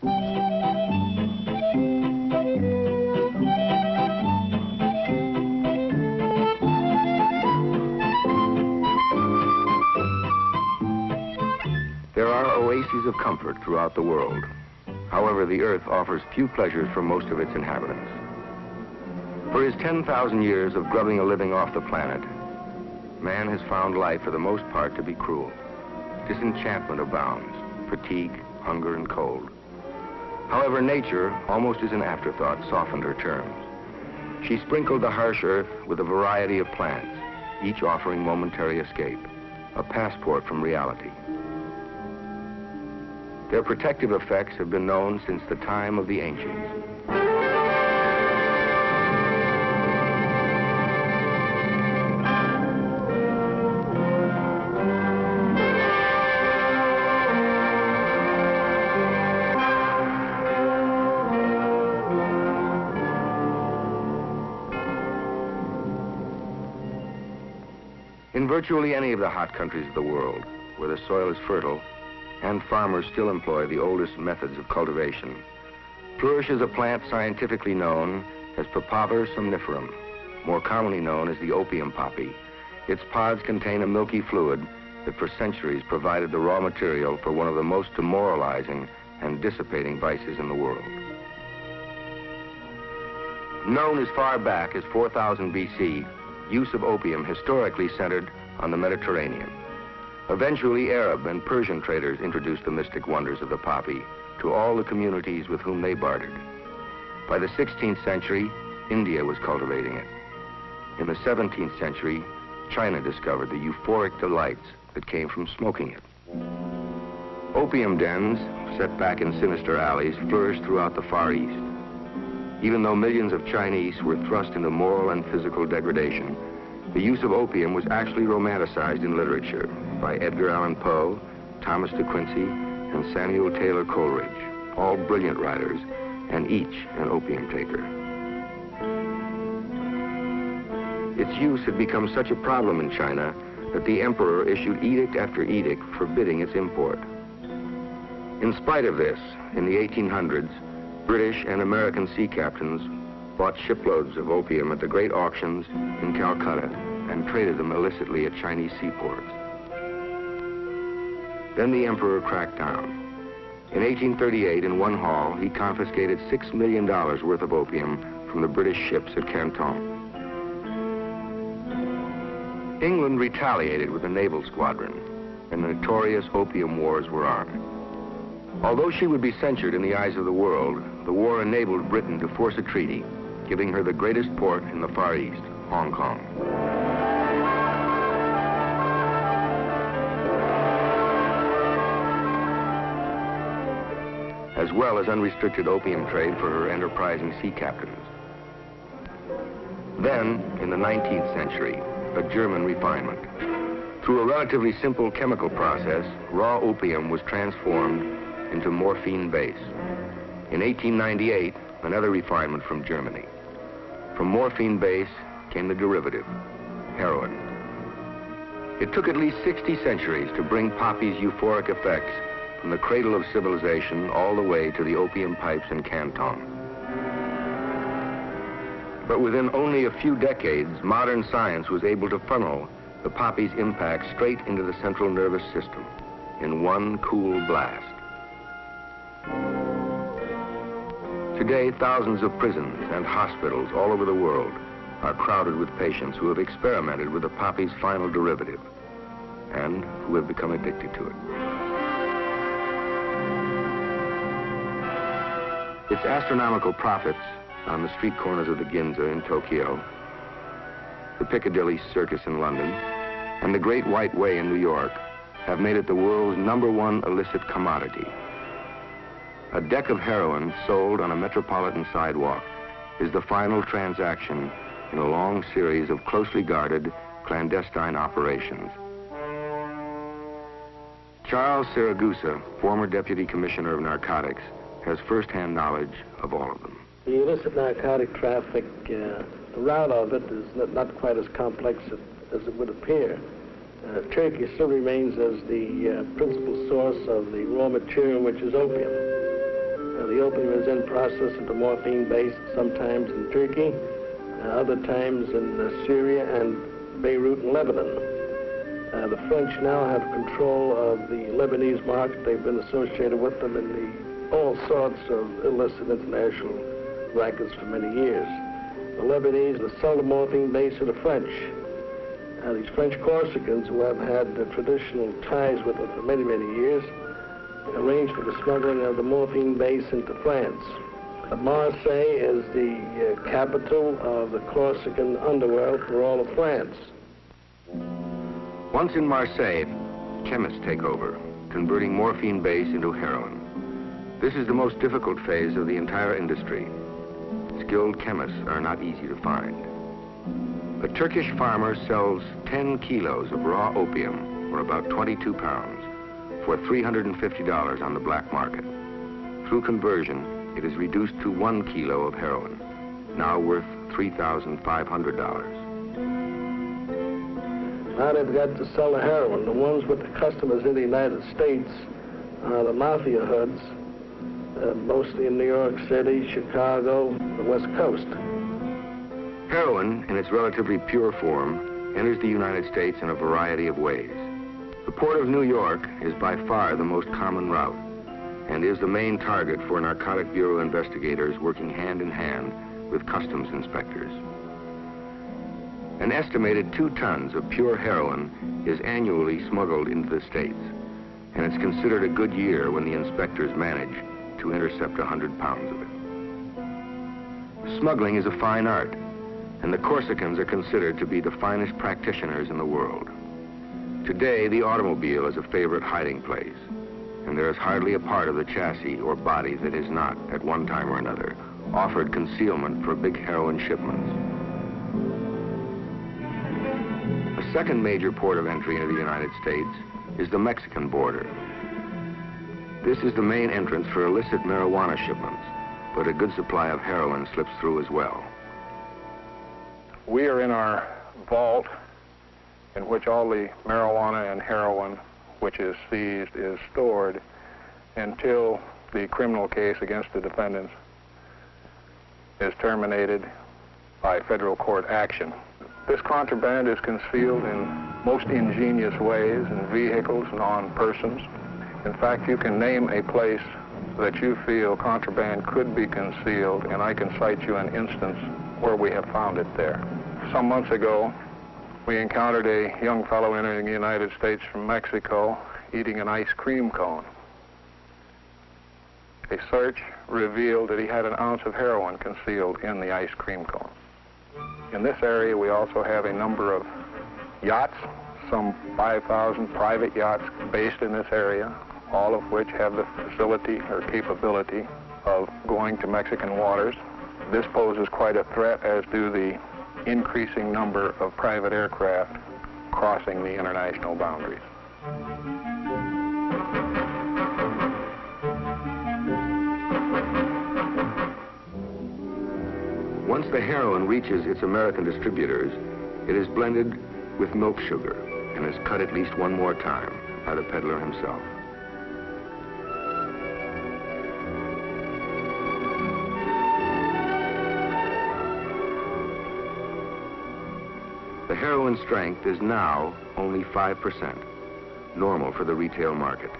There are oases of comfort throughout the world. However, the Earth offers few pleasures for most of its inhabitants. For his 10,000 years of grubbing a living off the planet, man has found life for the most part to be cruel. Disenchantment abounds, fatigue, hunger, and cold. However, nature, almost as an afterthought, softened her terms. She sprinkled the harsh earth with a variety of plants, each offering momentary escape, a passport from reality. Their protective effects have been known since the time of the ancients. In virtually any of the hot countries of the world, where the soil is fertile and farmers still employ the oldest methods of cultivation, flourishes a plant scientifically known as Papaver somniferum, more commonly known as the opium poppy. Its pods contain a milky fluid that for centuries provided the raw material for one of the most demoralizing and dissipating vices in the world. Known as far back as 4000 BC, use of opium historically centered on the Mediterranean. Eventually, Arab and Persian traders introduced the mystic wonders of the poppy to all the communities with whom they bartered. By the 16th century, India was cultivating it. In the 17th century, China discovered the euphoric delights that came from smoking it. Opium dens, set back in sinister alleys, flourished throughout the Far East. Even though millions of Chinese were thrust into moral and physical degradation, the use of opium was actually romanticized in literature by Edgar Allan Poe, Thomas de Quincey, and Samuel Taylor Coleridge, all brilliant writers, and each an opium taker. Its use had become such a problem in China that the emperor issued edict after edict forbidding its import. In spite of this, in the 1800s, British and American sea captains bought shiploads of opium at the great auctions in Calcutta and traded them illicitly at Chinese seaports. Then the emperor cracked down. In 1838, in one haul, he confiscated $6 million worth of opium from the British ships at Canton. England retaliated with a naval squadron, and the notorious opium wars were on. Although she would be censured in the eyes of the world, the war enabled Britain to force a treaty, giving her the greatest port in the Far East, Hong Kong. As well as unrestricted opium trade for her enterprising sea captains. Then, in the 19th century, a German refinement. Through a relatively simple chemical process, raw opium was transformed into morphine base. In 1898, another refinement from Germany. From morphine base came the derivative, heroin. It took at least 60 centuries to bring poppy's euphoric effects from the cradle of civilization all the way to the opium pipes in Canton. But within only a few decades, modern science was able to funnel the poppy's impact straight into the central nervous system in one cool blast. Today, thousands of prisons and hospitals all over the world are crowded with patients who have experimented with the poppy's final derivative and who have become addicted to it. Its astronomical profits on the street corners of the Ginza in Tokyo, the Piccadilly Circus in London, and the Great White Way in New York have made it the world's #1 illicit commodity. A deck of heroin sold on a metropolitan sidewalk is the final transaction in a long series of closely guarded, clandestine operations. Charles Siragusa, former Deputy Commissioner of Narcotics, has first-hand knowledge of all of them. The illicit narcotic traffic, the route of it is not quite as complex as it would appear. Turkey still remains as the principal source of the raw material, which is opium. The opium is then processed into morphine base, sometimes in Turkey, other times in Syria and Beirut and Lebanon. The French now have control of the Lebanese market. They've been associated with them in all sorts of illicit international rackets for many years. The Lebanese sell the morphine base to the French. These French Corsicans, who have had traditional ties with them for many, many years, arranged for the smuggling of the morphine base into France. Marseille is the capital of the Corsican underworld for all of France. Once in Marseille, chemists take over, converting morphine base into heroin. This is the most difficult phase of the entire industry. Skilled chemists are not easy to find. A Turkish farmer sells 10 kilos of raw opium, or about 22 pounds, for $350 on the black market. Through conversion, it is reduced to 1 kilo of heroin, now worth $3,500. Now they've got to sell the heroin. The ones with the customers in the United States are the mafia hoods, mostly in New York City, Chicago, the West Coast. Heroin, in its relatively pure form, enters the United States in a variety of ways. The port of New York is by far the most common route and is the main target for Narcotic Bureau investigators working hand in hand with customs inspectors. An estimated 2 tons of pure heroin is annually smuggled into the States, and it's considered a good year when the inspectors manage to intercept 100 pounds of it. Smuggling is a fine art, and the Corsicans are considered to be the finest practitioners in the world. Today, the automobile is a favorite hiding place, and there is hardly a part of the chassis or body that is not, at one time or another, offered concealment for big heroin shipments. A second major port of entry into the United States is the Mexican border. This is the main entrance for illicit marijuana shipments, but a good supply of heroin slips through as well. We are in our vault in which all the marijuana and heroin which is seized is stored until the criminal case against the defendants is terminated by federal court action. This contraband is concealed in most ingenious ways, in vehicles and on persons. In fact, you can name a place that you feel contraband could be concealed, and I can cite you an instance where we have found it there. Some months ago, we encountered a young fellow entering the United States from Mexico eating an ice cream cone. A search revealed that he had an ounce of heroin concealed in the ice cream cone. In this area, we also have a number of yachts, some 5,000 private yachts based in this area, all of which have the facility or capability of going to Mexican waters. This poses quite a threat, as do the increasing number of private aircraft crossing the international boundaries. Once the heroin reaches its American distributors, it is blended with milk sugar and is cut at least one more time by the peddler himself. The heroin strength is now only 5%, normal for the retail market.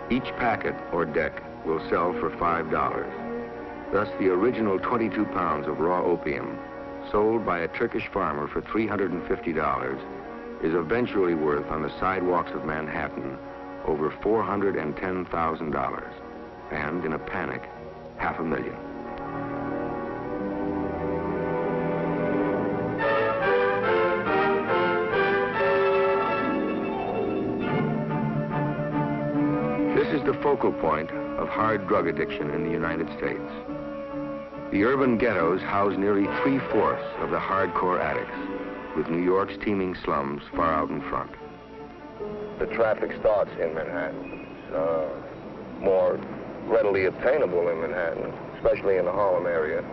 Each packet or deck will sell for $5. Thus, the original 22 pounds of raw opium, sold by a Turkish farmer for $350, is eventually worth on the sidewalks of Manhattan over $410,000, and in a panic, $500,000. This is the focal point of hard drug addiction in the United States. The urban ghettos house nearly 3/4 of the hardcore addicts, with New York's teeming slums far out in front. The traffic starts in Manhattan. It's more readily obtainable in Manhattan, especially in the Harlem area,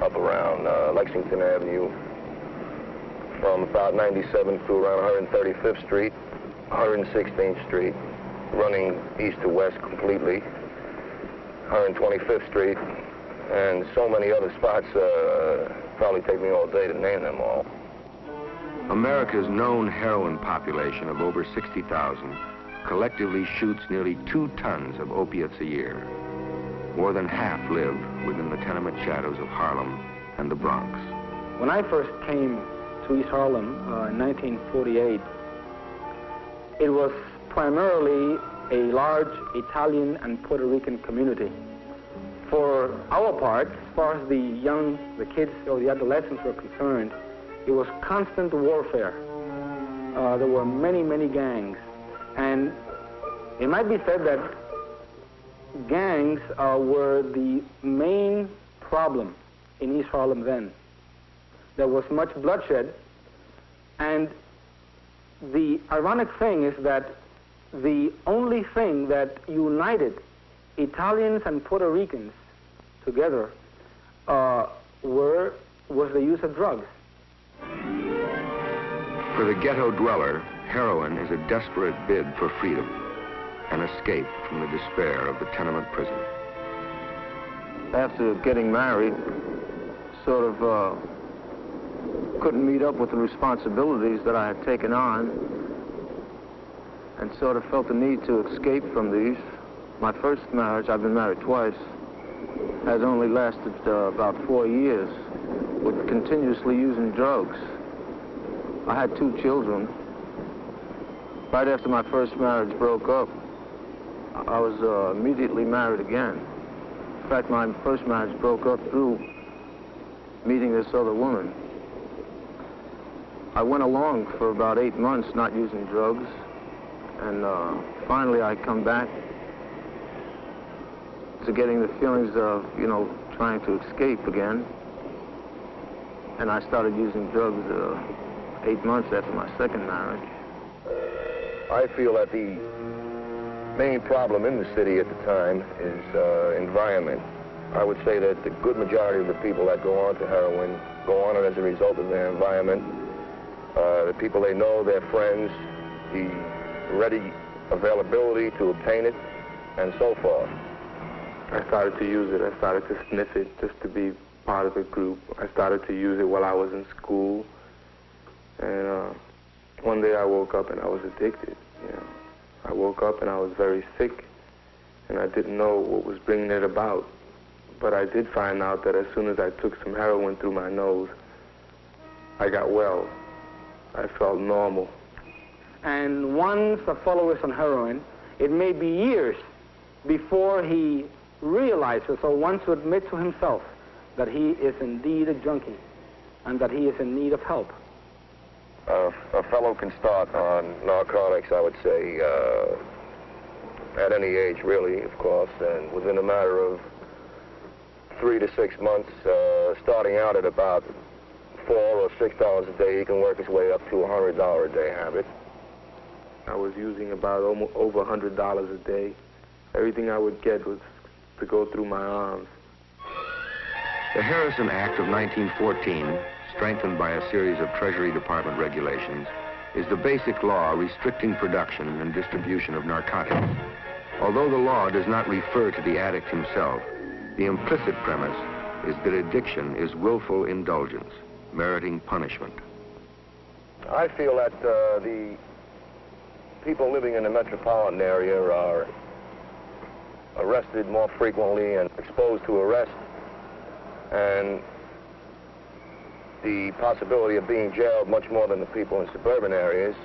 up around Lexington Avenue, from about 97th to around 135th Street, 116th Street, running east to west completely, 125th Street, and so many other spots. Probably take me all day to name them all. America's known heroin population of over 60,000 collectively shoots nearly 2 tons of opiates a year. More than half live within the tenement shadows of Harlem and the Bronx. When I first came to East Harlem in 1948, it was primarily a large Italian and Puerto Rican community. For our part, as far as the kids or the adolescents were concerned, it was constant warfare. There were many, many gangs. And it might be said that gangs were the main problem in East Harlem then. There was much bloodshed, and the ironic thing is that the only thing that united Italians and Puerto Ricans together was the use of drugs. For the ghetto dweller, heroin is a desperate bid for freedom, an escape from the despair of the tenement prison. After getting married, sort of couldn't meet up with the responsibilities that I had taken on, and sort of felt the need to escape from these. My first marriage, I've been married twice, has only lasted about 4 years, with continuously using drugs. I had 2 children. Right after my first marriage broke up, I was immediately married again. In fact, my first marriage broke up through meeting this other woman. I went along for about 8 months not using drugs, and finally I come back to getting the feelings of, you know, trying to escape again. And I started using drugs 8 months after my second marriage. I feel that the main problem in the city at the time is environment. I would say that the good majority of the people that go on to heroin go on it as a result of their environment. The people they know, their friends, the ready availability to obtain it, and so forth. I started to use it. I started to sniff it just to be part of the group. I started to use it while I was in school. And one day I woke up and I was addicted. You know, I woke up and I was very sick, and I didn't know what was bringing it about. But I did find out that as soon as I took some heroin through my nose, I got well. I felt normal. And once a fellow is on heroin, it may be years before he realizes or wants to admit to himself that he is indeed a junkie and that he is in need of help. A fellow can start on narcotics, I would say, at any age, really, of course, and within a matter of 3 to 6 months, starting out at about $4 or $6 a day, he can work his way up to a $100 a day habit. I was using about over $100 a day. Everything I would get was to go through my arms. The Harrison Act of 1914, strengthened by a series of Treasury Department regulations, is the basic law restricting production and distribution of narcotics. Although the law does not refer to the addict himself, the implicit premise is that addiction is willful indulgence, meriting punishment. I feel that the people living in the metropolitan area are arrested more frequently and exposed to arrest, and the possibility of being jailed much more than the people in suburban areas,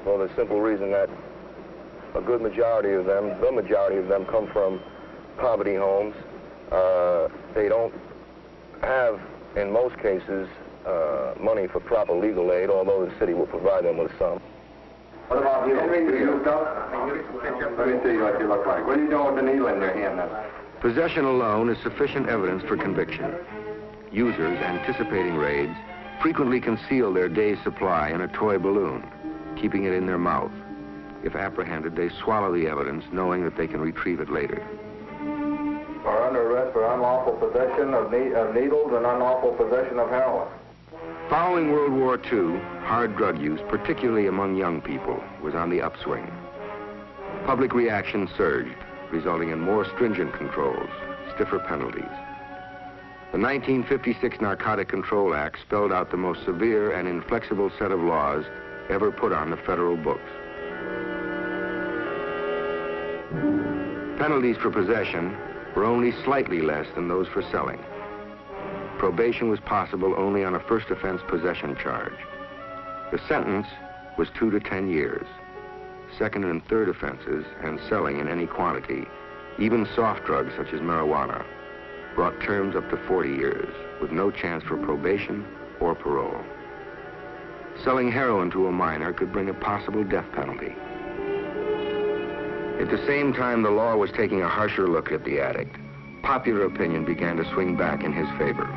for the simple reason that a good majority of them, the majority of them, come from poverty homes. They don't have, in most cases, money for proper legal aid, although the city will provide them with some. What about you? Do you stuff? Let me see what you look like. What are you doing with the needle in your hand then? Possession alone is sufficient evidence for conviction. Users anticipating raids frequently conceal their day's supply in a toy balloon, keeping it in their mouth. If apprehended, they swallow the evidence, knowing that they can retrieve it later. Are under arrest for unlawful possession of needles and unlawful possession of heroin. Following World War II, hard drug use, particularly among young people, was on the upswing. Public reaction surged. resulting in more stringent controls, stiffer penalties. The 1956 Narcotic Control Act spelled out the most severe and inflexible set of laws ever put on the federal books. Penalties for possession were only slightly less than those for selling. Probation was possible only on a first offense possession charge. The sentence was 2 to 10 years. Second and third offenses and selling in any quantity, even soft drugs such as marijuana, brought terms up to 40 years with no chance for probation or parole. Selling heroin to a minor could bring a possible death penalty. At the same time the law was taking a harsher look at the addict, popular opinion began to swing back in his favor,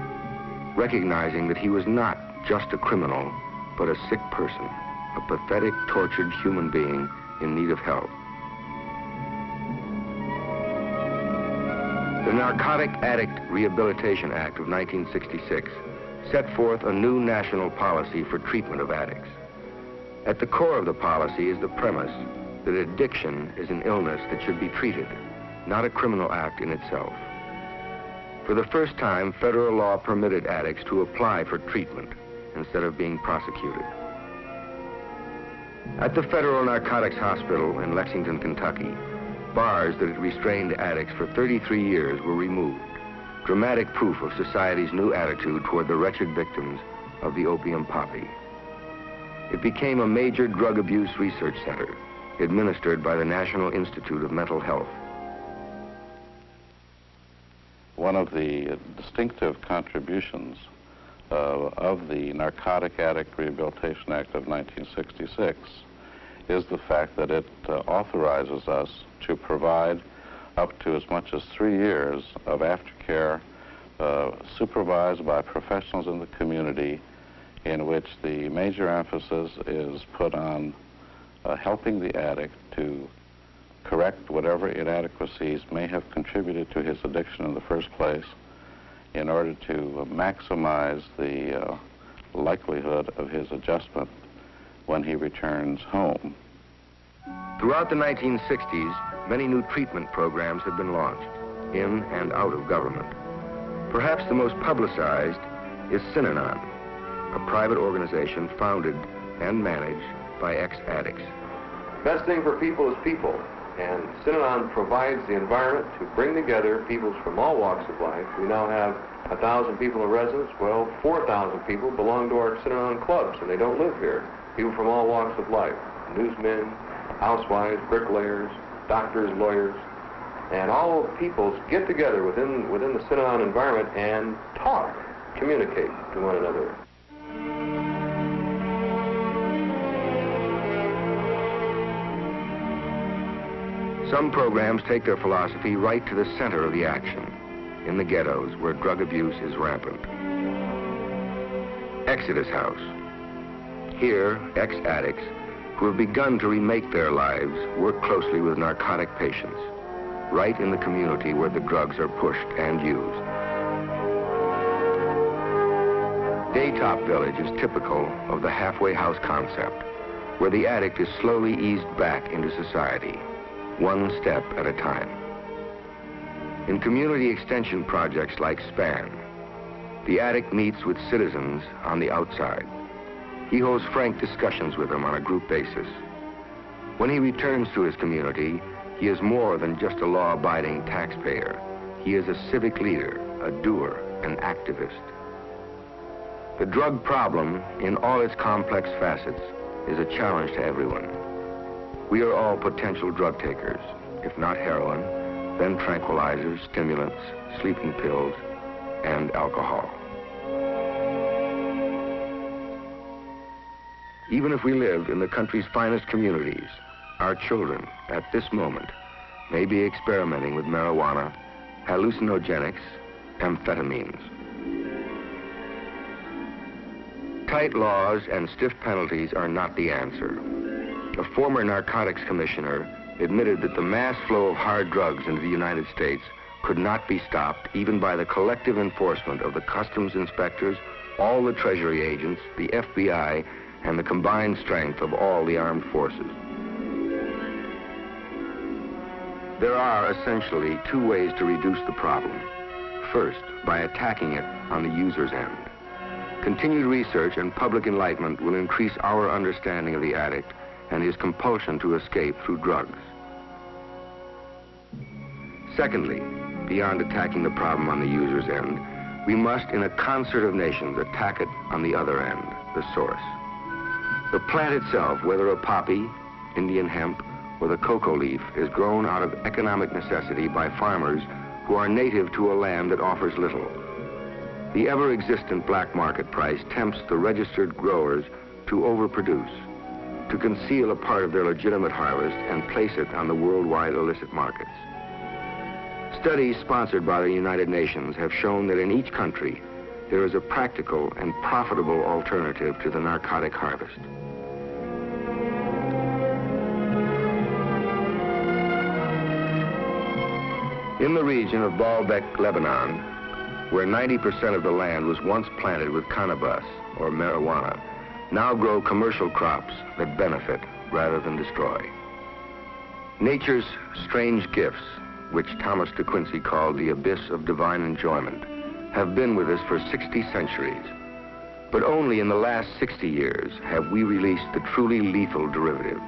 recognizing that he was not just a criminal, but a sick person, a pathetic, tortured human being in need of help. The Narcotic Addict Rehabilitation Act of 1966 set forth a new national policy for treatment of addicts. At the core of the policy is the premise that addiction is an illness that should be treated, not a criminal act in itself. For the first time, federal law permitted addicts to apply for treatment instead of being prosecuted. At the Federal Narcotics Hospital in Lexington, Kentucky, bars that had restrained addicts for 33 years were removed, dramatic proof of society's new attitude toward the wretched victims of the opium poppy. It became a major drug abuse research center, administered by the National Institute of Mental Health. One of the distinctive contributions of the Narcotic Addict Rehabilitation Act of 1966 is the fact that it authorizes us to provide up to as much as 3 years of aftercare supervised by professionals in the community, in which the major emphasis is put on helping the addict to correct whatever inadequacies may have contributed to his addiction in the first place, in order to maximize the likelihood of his adjustment when he returns home. Throughout the 1960s, many new treatment programs have been launched, in and out of government. Perhaps the most publicized is Synanon, a private organization founded and managed by ex-addicts. Best thing for people is people, and Synanon provides the environment to bring together people from all walks of life. We now have 1,000 people in residence. Well, 4,000 people belong to our Synanon clubs, and they don't live here. People from all walks of life, newsmen, housewives, bricklayers, doctors, lawyers, and all peoples get together within the Synanon environment and talk, communicate to one another. Some programs take their philosophy right to the center of the action, in the ghettos where drug abuse is rampant. Exodus House. Here, ex-addicts who have begun to remake their lives work closely with narcotic patients, right in the community where the drugs are pushed and used. Daytop Village is typical of the halfway house concept, where the addict is slowly eased back into society, one step at a time. In community extension projects like SPAN, the addict meets with citizens on the outside. He holds frank discussions with them on a group basis. When he returns to his community, he is more than just a law-abiding taxpayer. He is a civic leader, a doer, an activist. The drug problem, in all its complex facets, is a challenge to everyone. We are all potential drug takers, if not heroin, then tranquilizers, stimulants, sleeping pills, and alcohol. Even if we live in the country's finest communities, our children, at this moment, may be experimenting with marijuana, hallucinogenics, amphetamines. Tight laws and stiff penalties are not the answer. A former narcotics commissioner admitted that the mass flow of hard drugs into the United States could not be stopped even by the collective enforcement of the customs inspectors, all the Treasury agents, the FBI, and the combined strength of all the armed forces. There are essentially two ways to reduce the problem. First, by attacking it on the user's end. Continued research and public enlightenment will increase our understanding of the addict and his compulsion to escape through drugs. Secondly, beyond attacking the problem on the user's end, we must, in a concert of nations, attack it on the other end, the source. The plant itself, whether a poppy, Indian hemp, or the cocoa leaf, is grown out of economic necessity by farmers who are native to a land that offers little. The ever-existent black market price tempts the registered growers to overproduce, to conceal a part of their legitimate harvest and place it on the worldwide illicit markets. Studies sponsored by the United Nations have shown that in each country there is a practical and profitable alternative to the narcotic harvest. In the region of Baalbek, Lebanon, where 90% of the land was once planted with cannabis or marijuana, now grow commercial crops that benefit rather than destroy. Nature's strange gifts, which Thomas de Quincey called the abyss of divine enjoyment, have been with us for 60 centuries. But only in the last 60 years have we released the truly lethal derivatives.